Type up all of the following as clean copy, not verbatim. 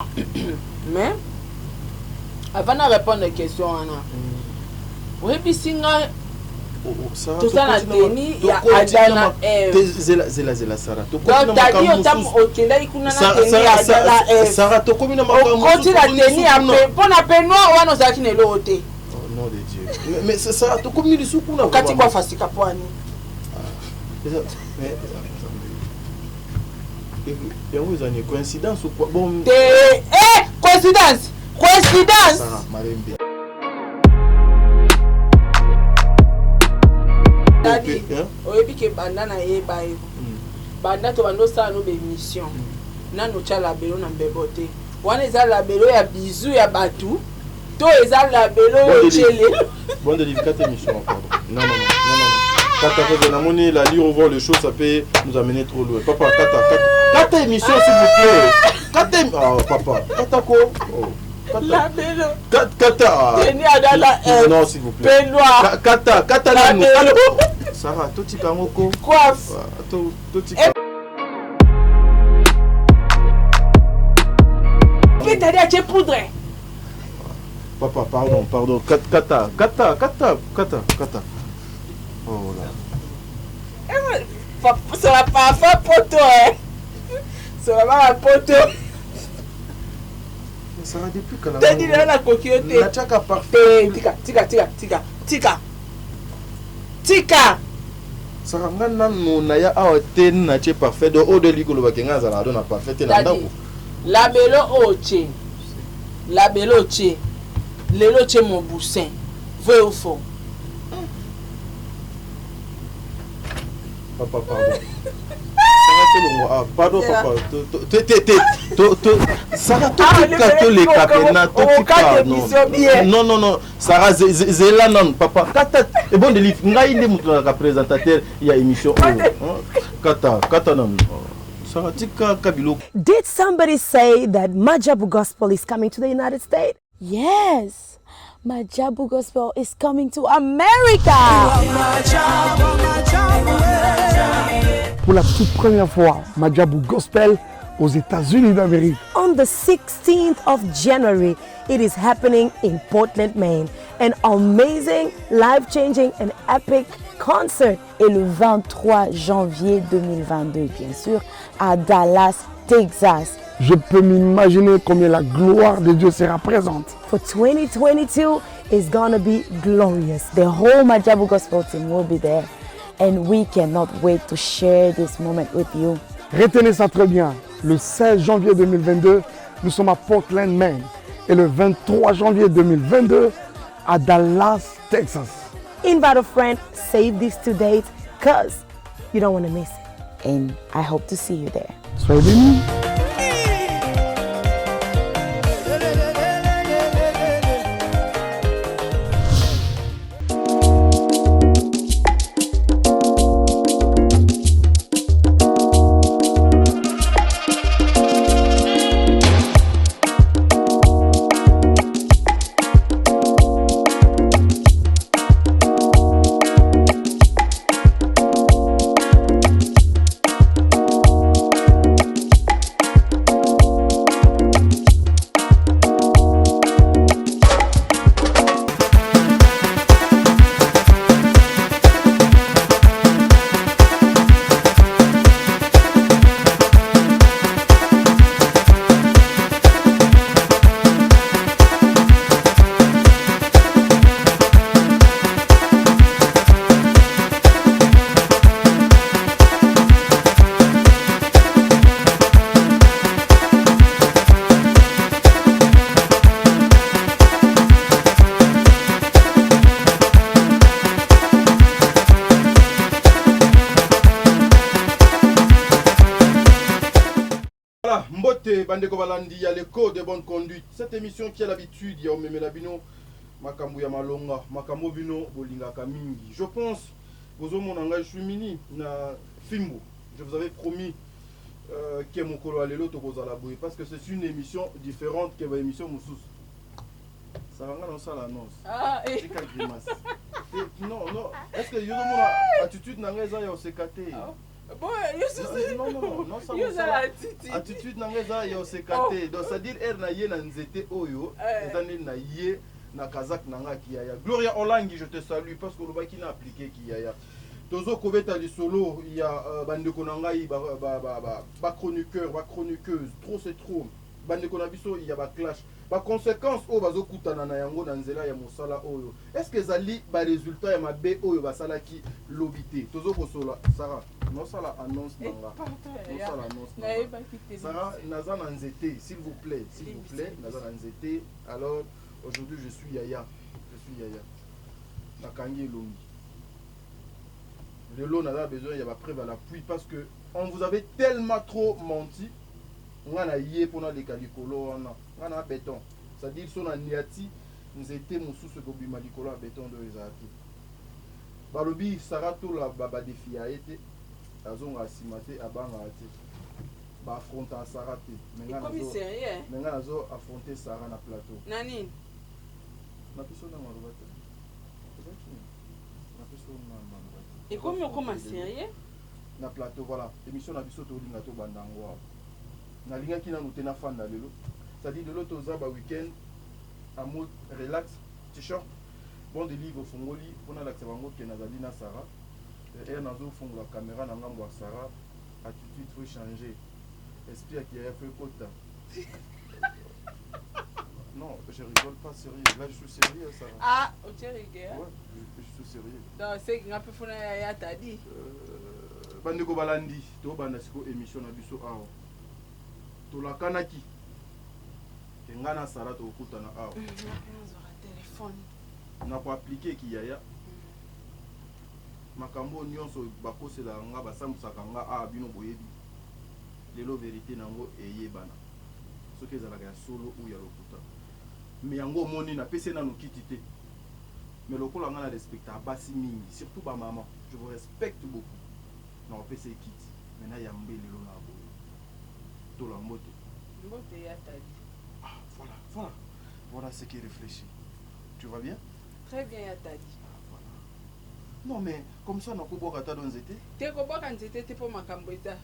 Mais avant de répondre aux questions, oui, puis si tout ça la tenue, il y a Adana Zela Sarah. Donc t'as dit au tam au Kenya ikuna na tenue Adana Sarah to komi na makambo. Quand la tenue après pour na pe noir ou non ça qui ne l'ôté. Oh nom de Dieu. Mais c'est ça to komi lisuku kuna. Kati kwa fasika poani. Mais il y a une coïncidence ou quoi? Bon. Coïncidence. Sarah Marembe. Dadi, oyebi ke banda na yeba ebo. Banda to bando sa no be mission. Na no cha labelo na mbebote. Wana eza labelo ya bizu ya batu. To eza labelo yo chele. Bon de l'éducation émission encore. Non. Kata na moni la lire voir les choses ça peut nous amener trop loin. Papa kata émission s'il vous plaît. Kata papa. Kata ko. Labelo. Kata. Teni adala non s'il vous plaît. Penoir. Kata la nous. Sarah, toi tu kangoko. Coiffe. Toi tu. Puis t'as dit à te poudre. Papa, pardon. Kata. Oh là. Ça va pas faire poteau, hein. Ça va pas poteau. Ça va depuis quand la. T'as dit là la coquille. La tchaka parfait. Tika. Sarah ngana naya aoten na che parfait do o de likolo bakenga za na do na parfait na ndako. La belo oche. Lelo che mon boussin. Vrai ou faux? Papa, pardon. Pardon, papa. Sarah, non. Sarah, Zela, non, papa. Kata, et bon, de livre, ngai ne mutuka présentateur, il y a émission. Kata, non. Sarah, tika kabilo. Did somebody say that Majabu Gospel is coming to the United States? Yes. Majabu Gospel is coming to America. Pour la toute première fois, Majabu Gospel aux États-Unis d'Amérique. On the 16th of January, it is happening in Portland, Maine. An amazing, life-changing and epic concert. Et le 23 janvier 2022, bien sûr, à Dallas, Texas. Je peux m'imaginer combien la gloire de Dieu sera présente. For 2022, it's gonna be glorious. The whole Majabu Gospel team will be there. And we cannot wait to share this moment with you. Retenez ça très bien. Le 16 janvier 2022, nous sommes à Portland, Maine. Et le 23 janvier 2022, à Dallas, Texas. Invite a friend, save these 2 dates, because you don't want to miss it. And I hope to see you there. Soyez bénis. Voilà, Mbote Bandeko Balandi, il y a le code de bonne conduite. Cette émission qui a l'habitude, il y a Omemela Bino, Makambu ya Malonga, Makambo Bino, Bolinga Kamingi. Je pense, vous avez mon engagement, je suis mini, na Fimbo. Je vous avais promis que mon colo allait l'autre parce que c'est une émission différente que l'émission Moussous. Ça va dans ça l'annonce. Ah, et... C'est quelle grimace. Non. Est-ce que vous avez mon attitude dans les aïeux, c'est caté. Bon, non, ça attitude nangeza yo sekate. Donc ça dire na ye na nzete oyo, ezane na ye na kazak nanga kiaya. Gloria Olangi, je te salue parce que le baki na appliqué kiaya. Tozo kobeta du solo, il y a bandeko nangai ba chroniqueur, ba chroniqueuse, trop c'est trop. Bandeko na biso il y a ba clash. Ba conséquence o bazo kutana na yango na nzela ya mosala oyo. Est-ce que zali ba résultat ya mabe oyo basala ki lobité. Tozo kosola Sarah, non sala annonce nanga. Non sala annonce nanga. Sarah naza na nzete, s'il vous plaît, naza na nzete. Alors aujourd'hui je suis Yaya. Nakangi Elongi. Le lot n'a besoin, il y a preuve à l'appui parce que on vous avait tellement trop menti. On a yé pour les calicolo, on a béton. C'est-à-dire son aniati, nous étions sous ce gobi malicolo à béton de Isaac. Balobi Sarato la baba de fia été, azon a simate abanga ate. Ba affronter Sarate. Maintenant azo affronter Sarah na plateau. Nani? Na personne na malobate. Et comme on commence sérieux na plateau voilà émission na biso to linga to bandango na linga ki na nutena fan na lelo c'est-à-dire de l'autre za ba week-end en mode relax t-shirt bon de livre fongoli pona la tsabango ke na zali na Sarah et nazo fongola caméra na ngambo ya Sarah attitude faut changer esprit qui a fait kota. Non, je rigole pas sérieux. Là, je suis sérieux, ça. Ah, tu rigoles? Ouais, je suis sérieux. Donc, c'est que tu as fait dit. Bandeko balandi, to bandasiko émission na biso awa. To la kanaki. Ngana Sarah to okuta na awa. Téléphone. Na ko appliquer ki yaya. Makambo nyonso bakosela nga basamusaka nga a bino boyebi. Lelo vérité nango eyebana. Soki ezalaka ya solo ou ya lokuta. Mais yango moni na pese na nokiti te. Mais lokola nga na respecte abasi mingi, surtout ba maman. Je vous respecte beaucoup. Non pese kiti. Mais na yambe lelo na boye. To la mbote. Mbote ya tadi. Ah, voilà ce qui réfléchit. Tu vas bien? Très bien ya tadi. Voilà. Non mais comme ça na ko boka ta don zete? Te ko boka nzete te po makambo eza.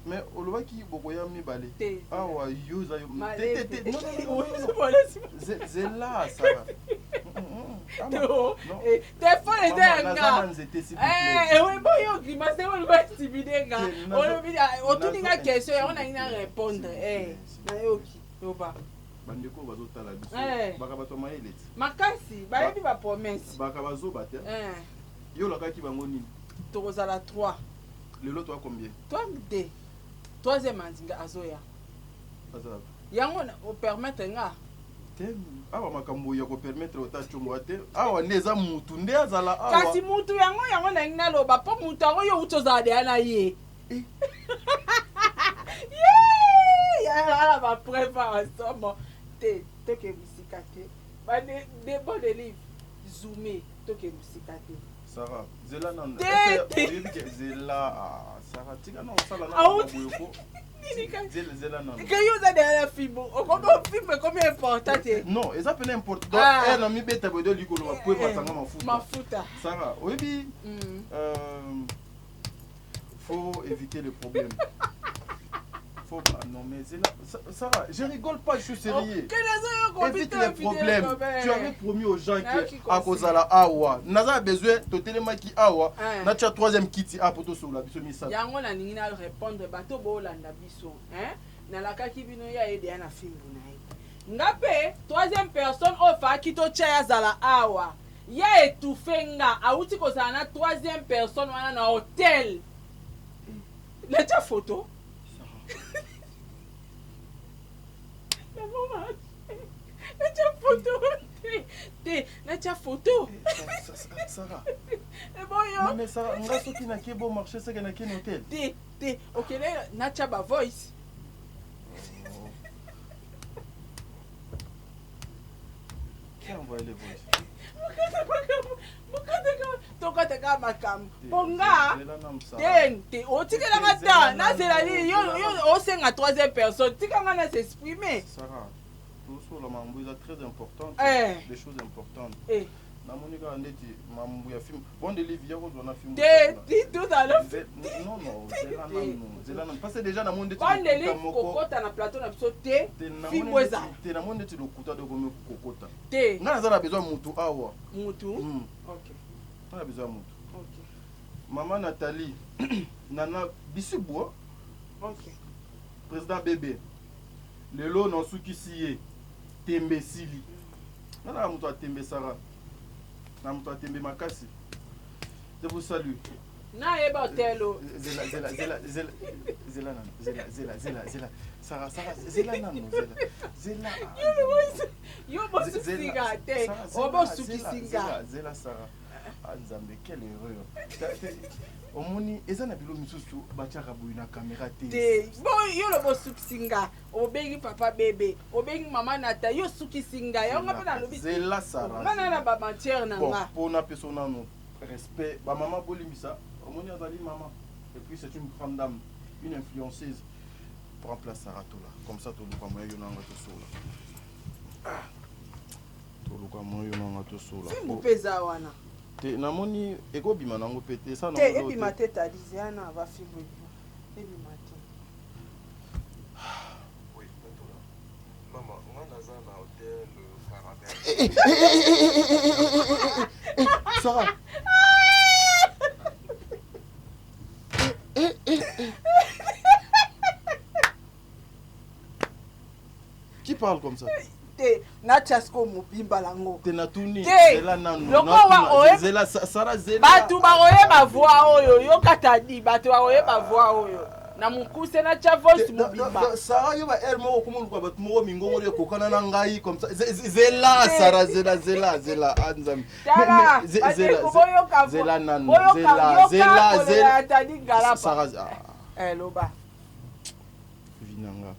Mais olobaki bokoya mibale awa yuza yo non zela Sarah téléphone était nga oui bon yo grimace on va intimider nga on tuni nga question on a ina répondre na yoki yoba bandeko bazotala biso baka bato maele makasi bayebi ba promesse baka bazoba te yo lokaki bango nini tokozala 3 lelo toi combien toi 2 troisième anzinga azoya yango o permettre nga awa makambo ya ko permettre ota chongo ate awa neza mutu nde azala awa kasi mutu yango na ngina loba po mutu yango yo utoza de na ye ya ba prépare ensemble te ke musika te ba de bon de livre zoomé to ke musika te Sarah zela nan zela Sarah tika non sala na boyoko zela non que yo za de la film o comme film comme important non eza pena important na mi beta bodo likolo ba po batanga mafuta Sarah oyebi faut éviter le problème. Non mais Sarah, je rigole pas, je suis sérieux. Évite les problèmes. Tu avais promis aux gens que à cause de la awa, n'a besoin de téléma qui awa, n'a tu as troisième kiti a poto sur la biso misa. Yango na ningi na répondre bato bo landa biso, hein? Na la kaki bino ya aider na film na. Ngape troisième personne ofa kito chaya zala awa. Ya étouffé nga, auti ko za na troisième personne wana na hôtel. Na ta photo. La photo. Sarah. Non mais Sarah, on a sauté na qui bon marché c'est que na qui hôtel. OK là na ba voice. Qui a envoyé les voice? Tokateka makam ponga te otikela ngata na zela yo osenga troisième personne tikanga na s'exprimer Sarah tout sur la mambo est très important des choses importantes namonika ndeti mambu ya film bon de livre yako zona film Dis tout dans le film. non zela non parce que déjà na monde Bon de livre kokota na plateau na biso te film weza te na monde ti lokuta de comme kokota te nga na besoin mutu awa mutu OK on a besoin mutu OK maman Nathalie nana bisubwa OK président bébé lelo na sukisi ye tembe sili nana mutu atembe sara na mutu atembe makasi je vous salue na yeba hotelo zela Sarah zela nano zela yo bosu singa te obo sukisinga zela Sarah Nzambe quelle erreur omoni eza na bilo misusu batiaka boyi na caméra te bon yo lo bosu kisinga obengi papa bébé obengi mama Nata yo sukisinga yo ngapa na lobi zela Sarah ngana na ba matière na nga pona persona no respect ba maman bolimisa omoni azali maman et puis c'est une grande dame une influenceuse prend place Sarah Tola comme ça toluka moyo yo nanga to sola toluka moyo nanga to sola simbu peza wana te namoni ekobima nango pete ça te ebima te tadize ana va fibu ebima te oui Tola maman on a za na hôtel Caramel Sarah qui parle comme ça te na chasko mupimba lango te natuni zela nanu zela Sarah zela batu bakoyeba voix oyo yokatadi batu bakoyeba voix oyo na mukuse na cha voice mubimba Sarah yoba elle moko komuluka batu moko mingongo yo kokana na ngai comme ça zela Sarah zela anzami zela nanu zela tadi galapa Sarah loba vinanga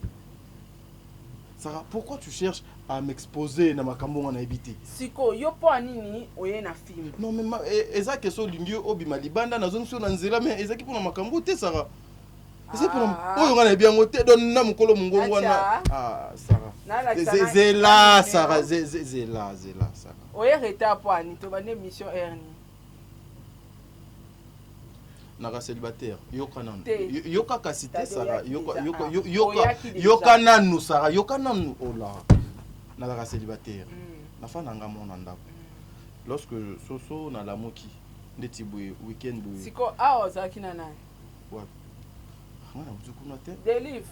Sarah, pourquoi tu cherches à m'exposer dans ma cambo na ebité? Siko, yo po anini oye na film. Non mais eza keso lingi obima libanda na zone so na nzela mais eza ki pona makambo te Sarah. Eza pona oyo ngana bien ngote don na mukolo mungongo na Sarah. Zela Sarah zela Sarah. Oye reta po ani to bane mission erni. Naka célibataire yoka nanu yoka kasite Sarah yoka nanu Sarah yoka nanu ola naka célibataire na fa nanga mona ndako lorsque soso na la moki ndeti boy weekend boy siko awo zakina nani wa ngana mtu kuna te delive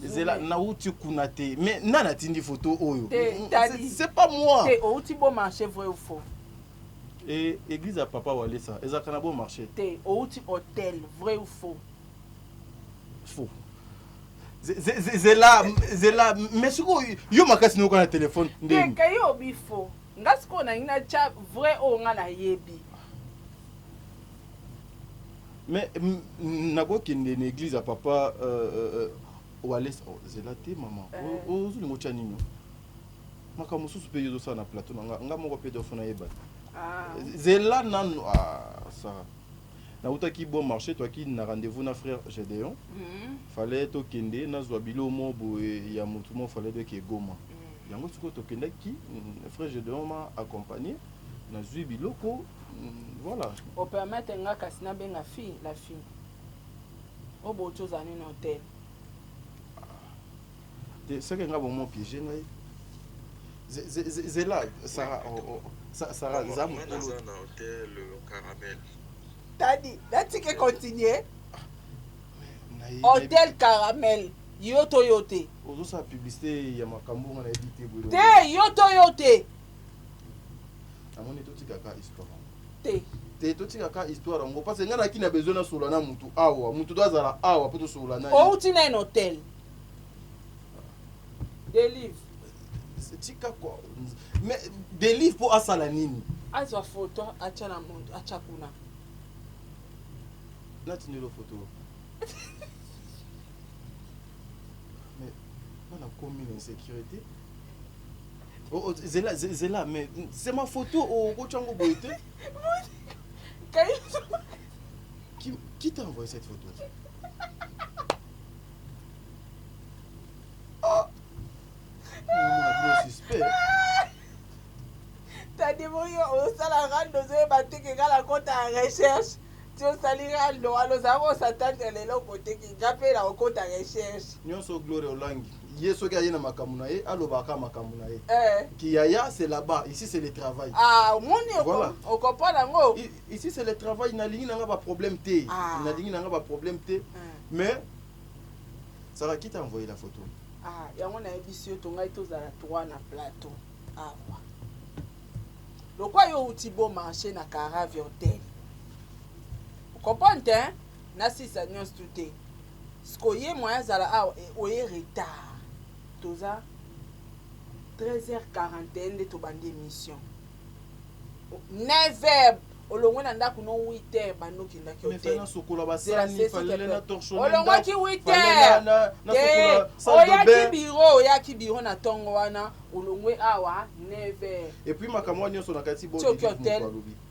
zela na uti kuna te mais nana tindi photo oyo c'est pas moi te outi bon marché vrai ou faux. Et église à papa Walesa, ils ont un bon marché. T'es au hôtel, vrai ou faux? Faux. Zela, mais ce que yo makas no kana téléphone. T'es kayo bi faux. Ngas ko na ina cha vrai o ngana yebi. Mais nako kende na église à papa Walesa, zela te maman. O zuli mo chanino. Maka mususu pe yozo sa na plateau nga moko pe do fona yeba. Zela nanu ça na utaki bon marché toi qui na rendez-vous na frère Gédéon fallait to kende na zwa bilo mo bo ya mutu mo fallait de ke goma yango siko to kende ki frère Gédéon m'a accompagné na zwi biloko voilà o permettre nga kasina benga la fille o bo chose ani na hôtel c'est que nga bon mon piégé ngai Zela Sarah Sarah Zam on a za na hôtel Caramel tadi let's continuer hôtel Caramel yo Toyote ozo sa publicité ya makambo na ebité bolo te yo Toyote amoni to tikaka histoire te to tikaka histoire ngo parce ngana kina besoin na solo na mutu awa mutu do azala awa poto solo na o uti na hôtel delive tika quoi mais des livres pour asala nini azwa photo acha na monde acha kuna là tu ne le photo mais on a commis l'insécurité oh zela mais c'est ma photo au kochango boité qui t'a envoyé cette photo T'as dit ça la rando ze bateke kala kota recherche tu osali rando alozako satante lelo côté qui japé la kota recherche nyonso gloire olangi yeso ki ayena makamuna e alobaka makamuna e qui yaya c'est là-bas ici c'est le travail moni voilà on comprend nango ici c'est le travail na lingi nanga ba problème té na lingi nanga ba problème té mais ça va qui t'a envoyé la photo yango na ebisio to ngai tozala 3 na plateau awa lokwa yo uti bo marché na Carave Hotel comprendre hein na sisa nyonso tout sko ye moya zala oye retard toza 13h41 nde tobandi émission 9h olongwe na ndako no 8h bandokendaki hotel olongwaki 8h oyaki biro na ntongo wana olongwe awa 9h et puis makamwa nyonso na kati boki hotel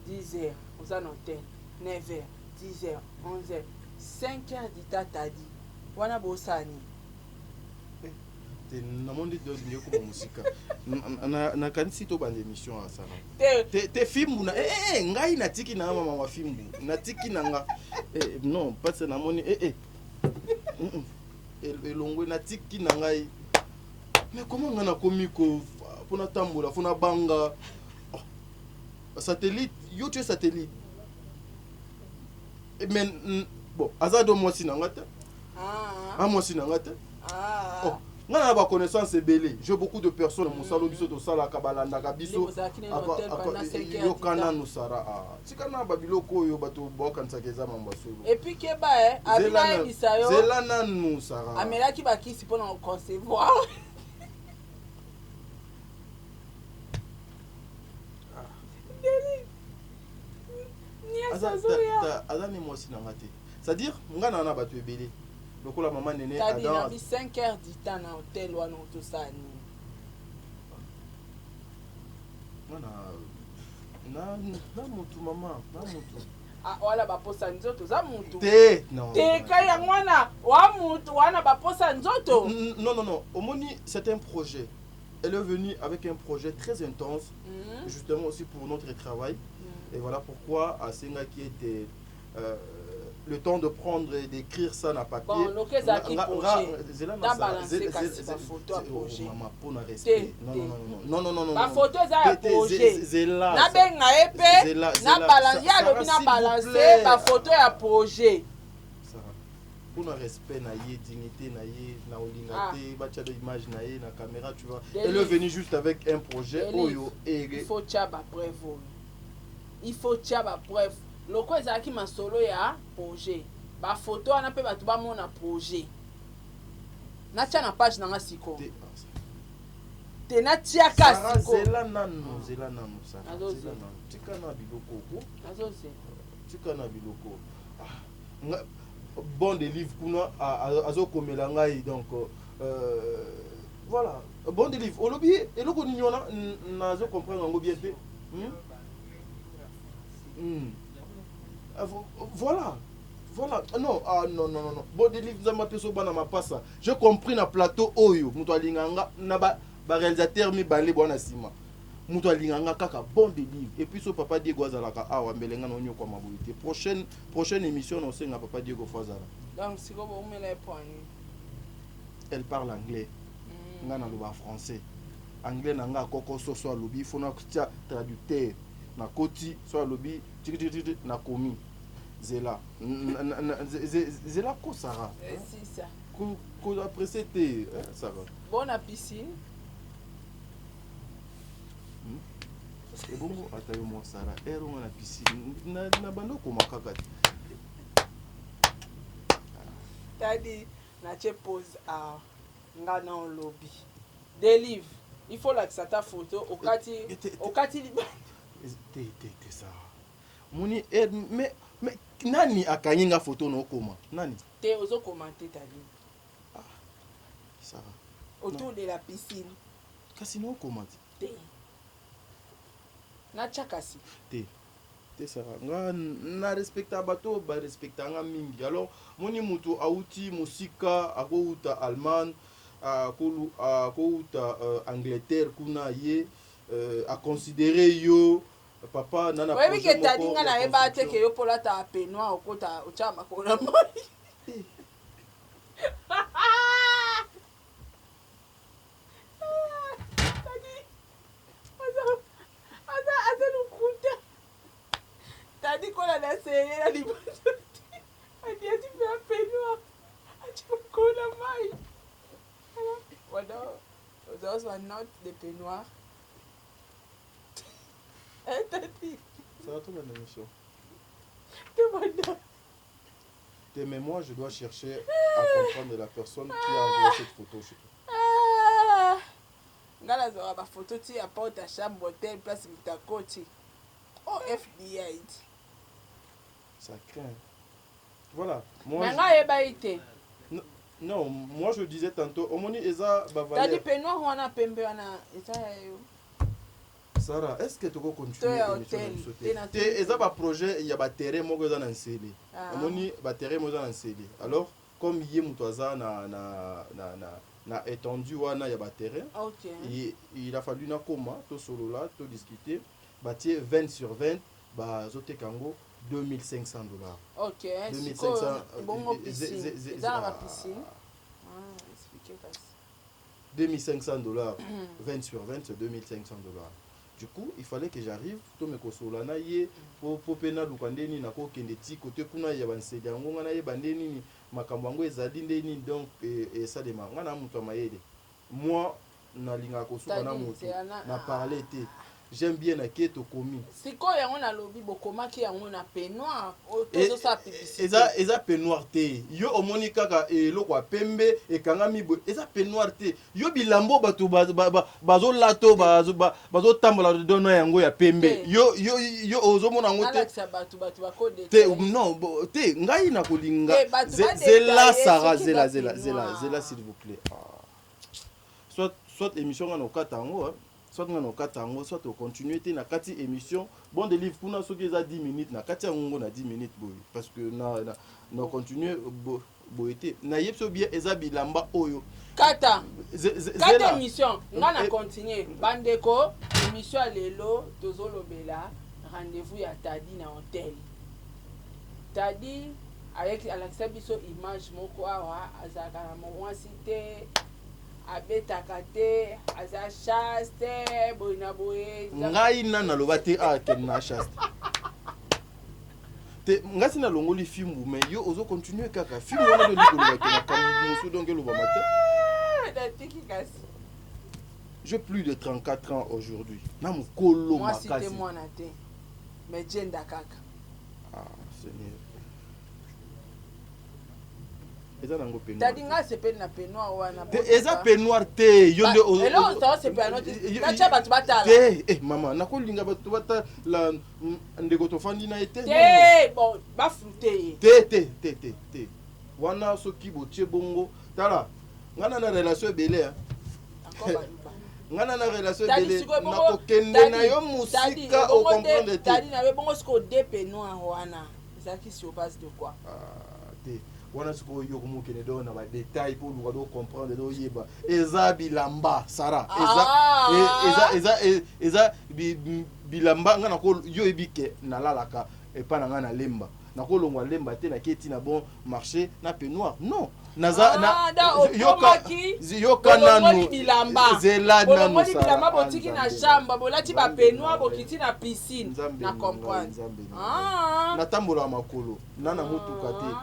10h oza na hotel 9h 10h 11h 5h ditatadi wana bosani namondi ndenge ko musika nakanisi to bande émission asala te filmu na ngai natiki na mama wa filmu natiki nanga non parce namoni elongwe natiki na ngai mais comment ngana komiko pona tambola fona banga satellite yo tu satellite mais bon azado mosi na ngata mosi na ngata ngana ba connaissance belé j'ai beaucoup de personnes mon salon biso to sala kabalanda kabiso yo kana no sara tikana ba biloko yo bato bokanisa keza mamba solo et puis keba abina bisayo zela nanu sara amela ki bakisi pona concevoir azani mosi na ngate c'est-à-dire ngana na bato ebele lokola maman nene dans 5h du temps na hôtel wana tout ça na mutu mama na mutu wala baposa nzoto za mutu non kaya ngwana wa mutu wana baposa nzoto non omoni c'est un projet. Elle est venue avec un projet très intense, justement aussi pour notre travail. Et voilà pourquoi Asenga qui était le temps de prendre et d'écrire ça n'a pas bon, donc les acquis projet. Dans balancer la photo à projet. Maman, pour un respect. Non. La photo à projet. Na benga épée. Na balancer, ya lobi na balancer la photo à projet. Pour un respect, na yé dignité, na yé na olingate, bacha de image na yé na caméra, tu vois. Elle est venue juste avec un projet. Il faut tchaba preuve. Il faut tchaba preuve. Loko ezaki masolo ya projet. Ba photo ana pe batu ba mona projet. Na tia na page na siko. Te na tia ka siko. Zela nanu ça. Tika na biloko ko. Tika na biloko. Bon des livres kuna azo komela ngai donc voilà bon des livres olobi eloko ni nyona nazo comprendre ngo bien te voilà non bon des livres za mapeso bana mapasa j'ai compris na plateau oyo muto alinganga na ba réalisateur mi balé bona sima muto alinganga kaka bon des livres et puis so papa Diego azalaka awa mbelenga no nyoko maboité prochaine émission on senga papa Diego Fazala donc si ko bo mela point elle parle anglais ngana loba français anglais nanga koko so lobi fona tia traducteur na koti so lobi tiki na komi zela ko Sarah c'est ça ko après c'était Sarah bon à piscine. Et bon, atayo mo Sarah ero na piscine na bando ko makaka tadi na che pose a ngana on lobby des livres il faut la que ta photo okati te ça moni mais nani akanyinga photo no koma nani te ozo commenter tadi Sarah autour de la piscine kasi no commenter te na chakasi te Sarah nga na respecta bato ba respecta nga mingi alors moni mutu auti musika akouta Allemagne akouta Angleterre kuna ye à considérer yo papa nana projet. Oui, que tadi nga na eba te ke yo pola ta peignoir okota ochama kona mai. Tadi qu'on a essayé la liberté. Elle dit tu fais un peignoir. Tu peux qu'on a maille. Voilà. Those were not the peignoirs. Elle t'a dit. Ça va tout la émission. Demande. Mais moi je dois chercher à comprendre la personne qui a envoyé cette photo chez toi. Ngala zora ba photo ti à porte à chambre hôtel place Mitakoti. Oh FBI. Ça craint. Voilà. Moi, non, moi je disais tantôt, Omoni Eza T'as dit peignoir ou on a pembe wana Sarah, est-ce que tu peux continuer Eza ba projet, il y a ba terrain mo goza na nsele. Omoni ba terrain mo goza na nsele. Alors comme yé mutoza na étendu wana ya ba terrain. OK. Il a fallu na koma to solo là, to discuter, bâtir 20 sur 20 ba zote kango $2,500. OK. 2500. Bon piscine. Dans la piscine. Expliquez ça. $2,500. 20 sur 20, c'est $2,500. Du coup, il fallait que j'arrive, to me kosolana ye, po pena lukandeni na ko kendeti côté kuna ya bansedi yango ngana ye bandeni ni makambo yango ezali ndeni donc et ça de ngana muto mayele. Moi na linga kosuka na muto na parler te. J'aime bien na keto komi. Siko yango na lobi bokoma ki yango na peignoir otozo sa publicité. Eza peignoir te. Yo omoni kaka eloko pembe ekangami bo. Eza peignoir te. Yo bilambo bato bazo lato bazo tambola dono yango ya pembe. Yo ozomona ngo te. Alakisa bato bakode te. Non te ngai na kolinga. Zela Sarah zela s'il vous plaît. Soit émission ngana okatango soit ngana okatango soit au continuité na kati émission bon de livre kuna soki eza 10 minutes na kati yango na 10 minutes boy parce que na continuer boité na yebso bien eza bilamba oyo kata émission ngana continuer bandeko émission lelo tozolobela rendez-vous ya Tadi na hôtel Tadi avec Alexa biso image moko awa azaka na mwasi te abetaka te aza chaste boina boye ngai nana loba te ke na chaste te ngasi na longoli film mais yo ozo continuer kaka film wana de likolo ba ke musu donc loba mate j'ai plus de 34 ans aujourd'hui na mukolo makasi moi c'était moi na te mais gender kaka Seigneur eza nango peignoir. Tadi nga sepe na peignoir wana. Eza peignoir te yonde o. Elo to sepe ano te. Kacha batu batala. Te mama nakolinga batu bata la ndeko to fandi na ete. Te bon ba fruité. Te. Wana soki botie bongo tala. Ngana na relation belé hein. Ngana na relation belé na kokende na yo musika au comprendre te. Tadi na we bongo siko de peignoir wana. Ezaki sur base de quoi? Te. Wana siko yo kumukene do na ba détail pour nous do comprendre do yeba eza bilamba Sarah eza bilamba ngana ko yo ebike na lalaka et pas na lemba na ko longwa lemba te na keti na bon marché na peignoir non naza na yoka nanu zela nanu bilamba botiki na chambre bolati ba peignoir bokiti na piscine na comprendre na tambola makolo nana mutuka te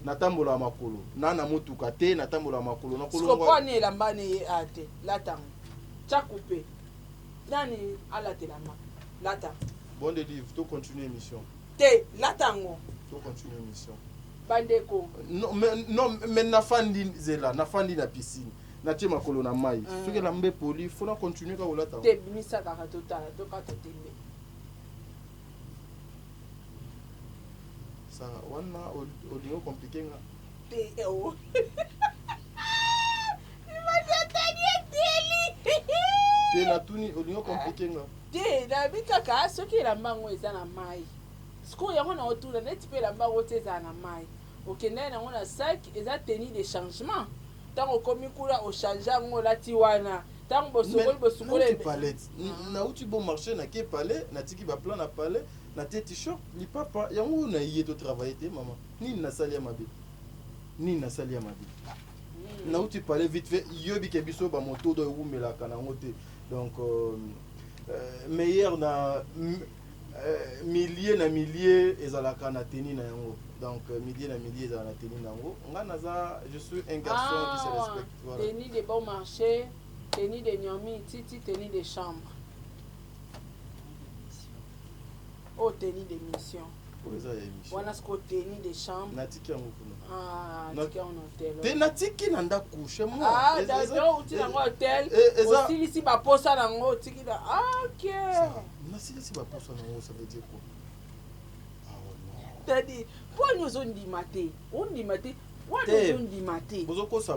natambola makolo nana mutuka te natambola makolo nakolo ko ni elamba ne ate latango cha couper nani ala te lamba latango bon de livre to continuer émission te latango to continuer émission bandeko non mais nafandi zela nafandi na piscine na tie makolo na mai soki lambe poli faut na continuer ka latango te bimisa ka totala to ka totembe wana audio compliqué nga te o te na tuni audio compliqué nga te na bikaka soki la mbango eza na mai siko yango na otuna neti pe la mbango te eza na mai okende na ngona sac eza tenue de changement tango komi kula o changer ngo lati wana tant bosokoli bosokoli palais na uti bon marché na ke palais na tiki ba plan na palais na te t-shirt li papa yango na yé to travailler te maman ni na sali ya mabe na uti palais vite fait yobi ke biso ba moto do rumela kana ngote donc meilleur na milliers ezalaka na teni na yango donc milliers ezalaka na teni na yango nga naza je suis un garçon qui se respecte voilà tenue de bon marché tenue de nyomi titi tenue de chambre tenue de mission wana siko tenue de chambre natiki yango kuna natiki yango na hotel te natiki na ndako chez moi d'accord uti nango hotel osilisi baposa nango otiki na ok nasilisi baposa nango ça veut dire quoi tadi poni ozondima te wana ozondima te bozokosa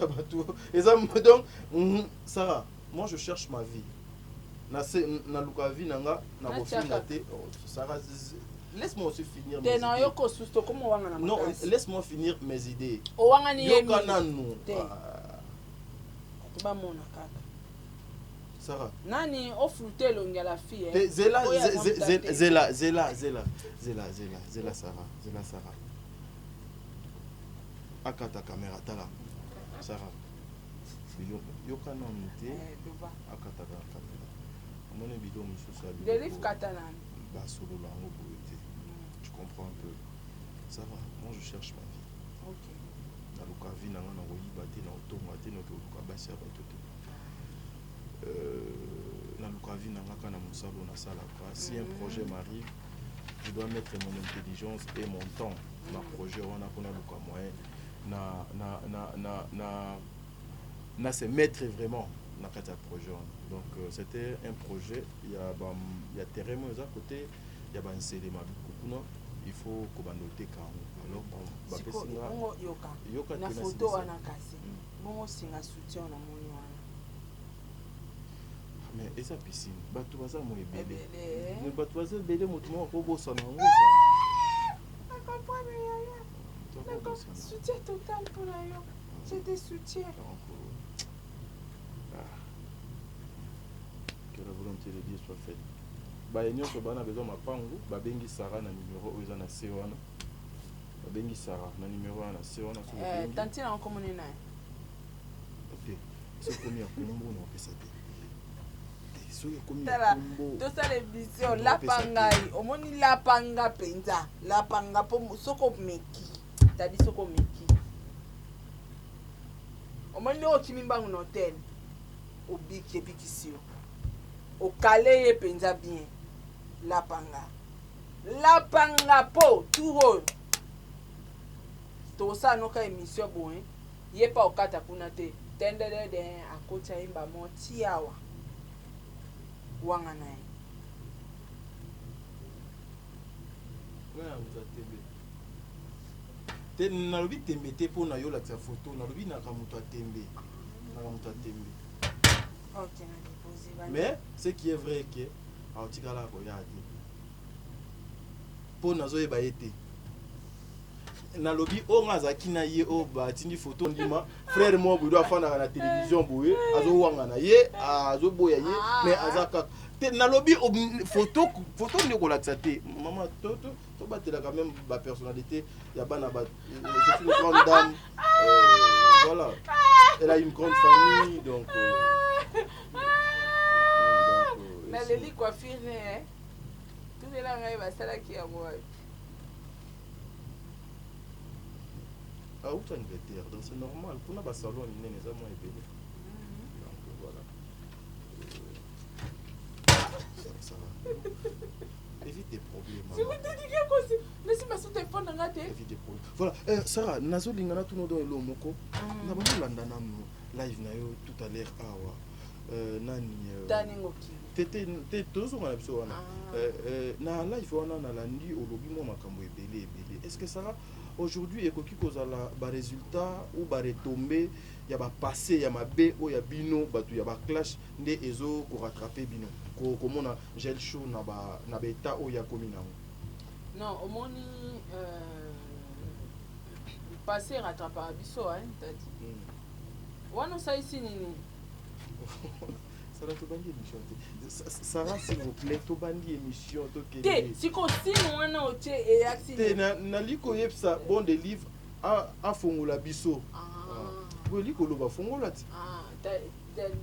bato eza donc Sarah moi je cherche ma vie na luka vie nanga na bofinga te Sarah laisse-moi aussi finir mes idées. Non, laisse-moi finir mes idées. Sarah. Nani ofruté l'ongala fille. Zela Sarah. Akata caméra tala. Sarah. Yoka na muté. Akata caméra. Mon bidon monsieur Sabi. Des livres catalans. Solo la tu comprends un peu. Ça va, moi je cherche ma vie. Ok. Na luka vie na ngana koyiba te na otonga te na luka basi ya bato te. Na luka vie na ngaka na mosalo na salaka. Si un projet m'arrive, je dois mettre mon intelligence et mon temps na projet wana kona luka moyen na se mettre vraiment na kati ya projet wana. Donc c'était un projet, il y a terrain à côté, il y a un CD il faut qu'on note quand alors yoka na photo wana kasi bongo singa soutien na moni wana mais esa piscine bato baza mo ebele bato baza ebele moto mo ko bossa na ngo ça soutien total pour la yo c'est des soutiens que la volonté de Dieu soit faite. Nyonso bana besoin mapango babengi Sarah na numéro oyo na se wana babengi Sarah na numéro na se wana so babengi tanti na komone na ok so komi ya kombo na pesa te so ya komi ya kombo to sala émission lapangai omoni lapanga penza lapanga po soko meki tadi soko meki omoni o kimimbangu na hotel obiki ebikisio au calé et penza bien lapanga po tout rôle to ça no ka émission bon yé pas au kata kuna te tendele de akota imba moti awa wanga nae te na lobi tembe te po na yo la photo na lobi na kamuto tembe ok na mais ce qui est vrai que aotikala koyadi po nazo yeba ete na lobi o ngazaki na ye o batindi photo ndima frère mo budo afana na télévision boye azo wanga na ye azo boya ye mais azaka te na lobi photo ne ko laksa te maman to batela quand même ba personnalité ya bana ba c'est une grande dame voilà elle a une grande famille donc na leli coiffure ne tout de la ngai basala ki ya moi autant Angleterre donc c'est normal pour na salon ni neza moi ebele donc voilà ça va évite des problèmes je vous dis que quoi laisse ma son téléphone na ngate évite des problèmes voilà Sarah nazo lingana tout no do lo moko na ba landa na live na yo tout à l'heure awa nani daningo ki te tozonga na biso wana na live wana na landi olobi mo makambo ebele est-ce que Sarah aujourd'hui ekoki kozala ba résultat ou ba retomber ya ba passé ya mabe o ya bino batu ya ba clash nde ezo ko rattraper bino ko mona gel show na ba état o ya komi na non omoni passé rattraper biso hein tati wana ça ici nini Sarah tobandi émission Sarah s'il vous plaît tobandi émission te siko sino wana otie et te na liko yepsa bon des livres a fongola biso bo liko loba fongola ti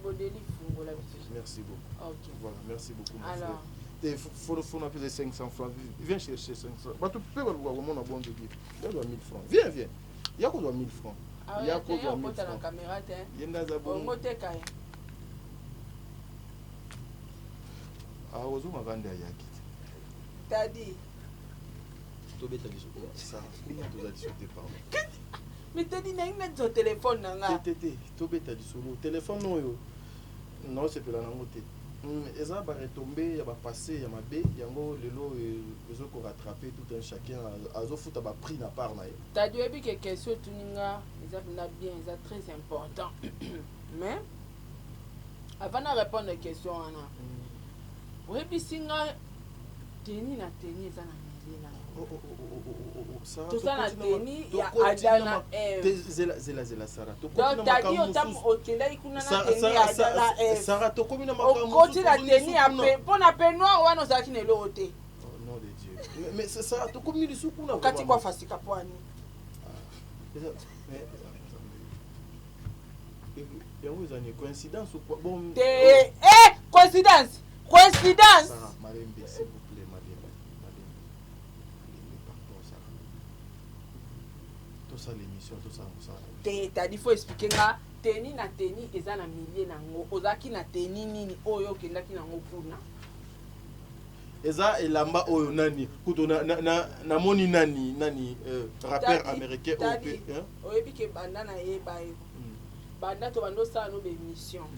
bon des livres fongola biso. Merci beaucoup. OK. Voilà, merci beaucoup. Alors il faut appeler 500 francs. Viens chercher 500. Bah, tu peux voir comment on a bon de livre. Il y a 1000 francs. Viens. Il y a quoi 1000 francs. Il y a quoi 1000 francs. La caméra il y a des abonnés. Ah, ozo mavande ayaki. T'as dit. Tu beta biso. Ça, il y a deux additions de pardon. Mais t'as dit na ina ton téléphone nanga. Tété, tu beta biso. Téléphone non yo. Non, c'est pas la nangote. Eza ba retomber ya ba passer ya mabe yango lelo ezo ko rattraper tout un chacun azo futa ba prix na part na ye. T'as dit que question tuninga eza bien, eza très important. Mais avant de répondre aux questions ana. Oui bisinga teni na teni eza na milina. Ça tout ça na teni ya adana zela Sarah. Donc t'as dit otam okenda ikuna na teni ya adana Sarah to komi na makambo. Okoti la teni ya pe pona pe noir wana ozaki na lo ote. Oh nom de Dieu. Mais c'est ça to komi li suku na. Okati kwa fasika poani. Il y a une coïncidence ou quoi? Bon. Coïncidence. Coïncidence. Sarah, madame, s'il vous plaît, madame. Pardon, Sarah. Tout ça l'émission, tout ça. T'as dit faut expliquer nga teni na teni eza na millier nango. Ozaki na teni nini oyo kendaki nango kuna. Eza elamba oyo nani kuto na moni nani rappeur américain au oyebi ke banda na yeba yo. Banda to bando sa no be mission.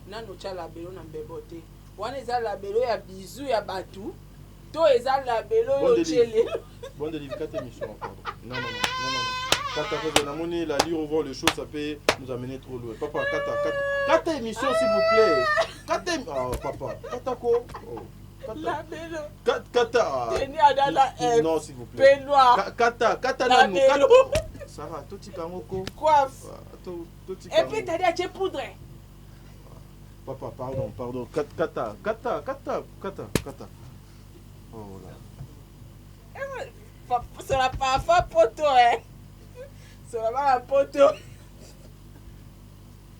Nano cha labelo na mbebote. Wana eza labelo ya bizu ya batu. To eza labelo yo chele. Bon de 4 émissions encore. Non. Quand tu as monnaie, la lire, voir les choses, ça peut nous amener trop loin. Papa, kata émission s'il vous plaît. Kata oh papa, kata ko. Labelo. Kata. Teni adala non s'il vous plaît. Peignoir. Kata na nous. Sarah, tout ti kangoko. Coiffe. Tout ti. Et puis t'as dit à te poudre. Papa, pardon. Kata. Oh là. C'est la parfum poto, hein. C'est la poto.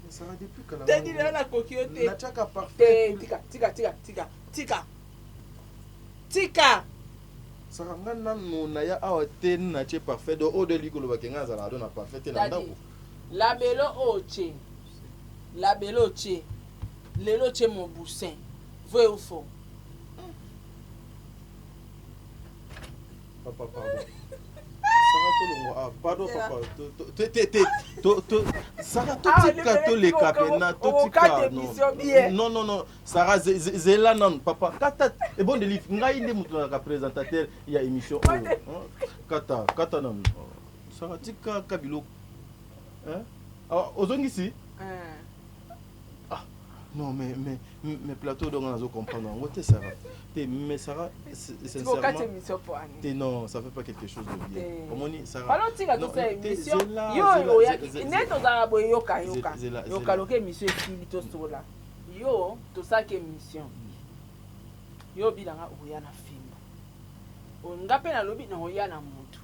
Sarah, depuis quand t'as dit là la coquillotte. La tchaka parfait. Tika. Sarah, ngana na ya awa ten na tche parfait do o de likolo bakenga za na do na parfait na ndako. Labelo oche. Lelo che mon boussin. Vrai ou faux? Papa, pardon. Sarah Tolongo, pardon papa. Sarah to les capena non. Sarah zela non papa. Kata et bon de livre. Ngai ndi mutu na présentateur il y a émission. Kata non. Sarah tika kabilo. Hein? Ah ozongisi? Non, mais plateau donc on a comprendre. Où Sarah? Mais Sarah, sincèrement, non, ça fait pas quelque chose de bien. Comment on dit Sarah? Parlons de la émission. Yo, net aux arabes yoka. Yoka loke émission fili to sola. Yo, to ça que émission. Yo bilanga oya na fimbo. Ongape na lobi na oya na mutu.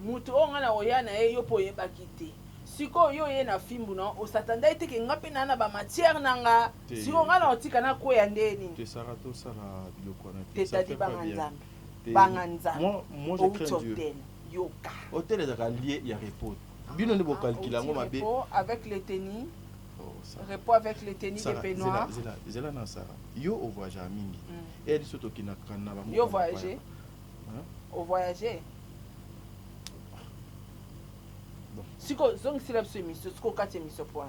Mutu onga na oya na yo po yeba kite. Siko yo ye na fimbu na osatanda ite ke ngape na ba matière nanga siko ngala otika na ko ya ndeni te Sarah to sala biloko na te tadi banganzambe moi je crains Dieu yoka hôtel est lié ya repos bino ne bo calculer ngo mabe avec les tenis repos avec les tenis de peignoir zela na Sarah yo au voyage mingi et surtout qui na kana ba yo voyager au voyager siko zong silab so émission siko kati émission point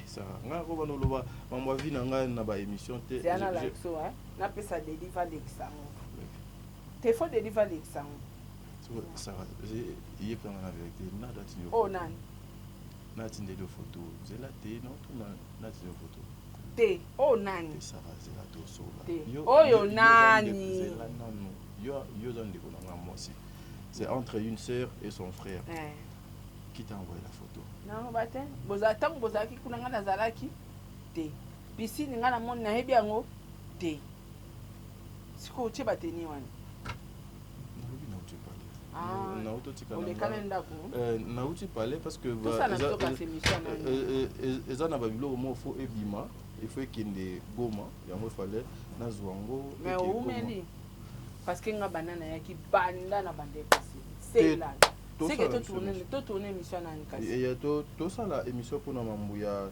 ça nga ko bano loba mamwa vi na nga na ba émission te c'est ana like so na pesa deliver l'examen te faut deliver l'examen ça y est pas na vérité na date ni oh nan na tinde de photo zela te non tout na tinde photo te oh nan ça zela to so oh yo nani yo zone de ko na moi aussi c'est entre une sœur et son frère qui t'a envoyé la photo. Non, bate. Bozatang bozaki kuna nga nazalaki te. Piscine nga na moni na hebi yango te. Siko uche bateni wani. nauti parler parce que eza na babiloko mo fo ebima il faut ekende Goma yango fallait nazwa yango mais umeli parce que nga banana yaki banda na bande kasi c'est là c'est que to tourner émission na nkasi et to ça la émission pour na mambu ya